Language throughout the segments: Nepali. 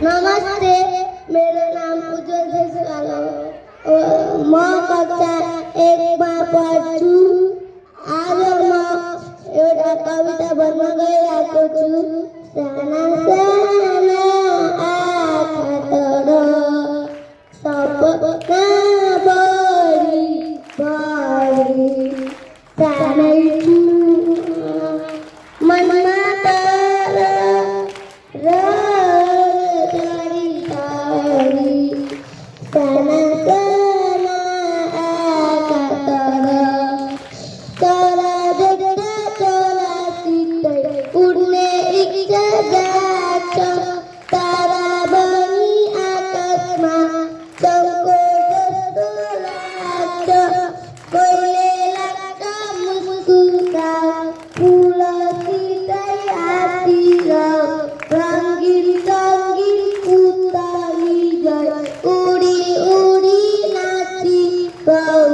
नमस्ते, मेरा नाम उज्जवल जयसवाल हो। म कक्षा 1 मा पढ्छु। आज म एउटा कविता भन्न गइरहेको छु। साना साना आँखा तर सपना बढी बढी सानै छु मनमा तर चढी चढी साना साना आँखा तर देख्दा चरासितै उड्ने इच्छा जाग्छ। तारा बनी आकाशमा चम्को जस्तो लाग्छ। कहिले लाग्छ मुस्कुरा फुलसितै हाततिर रङ्गिन सङ्गीन पुतली जय उडी उडी नाची गऊ।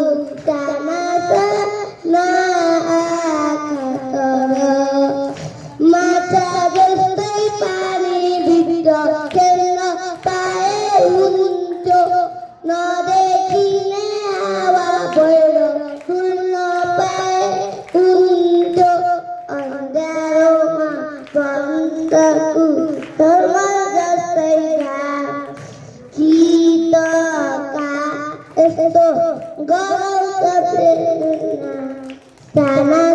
साना साना आँखा तर माछा जस्तै पानीभित्र खेल्न पाए हुन्थ्यो। नदेखिने हावा भएर डुल्न पाए हुन्थ्यो। अन्धारोमा बन्दको थर्मल जस्तै गीतका यस्तो गराउँछ प्रेरणा। साना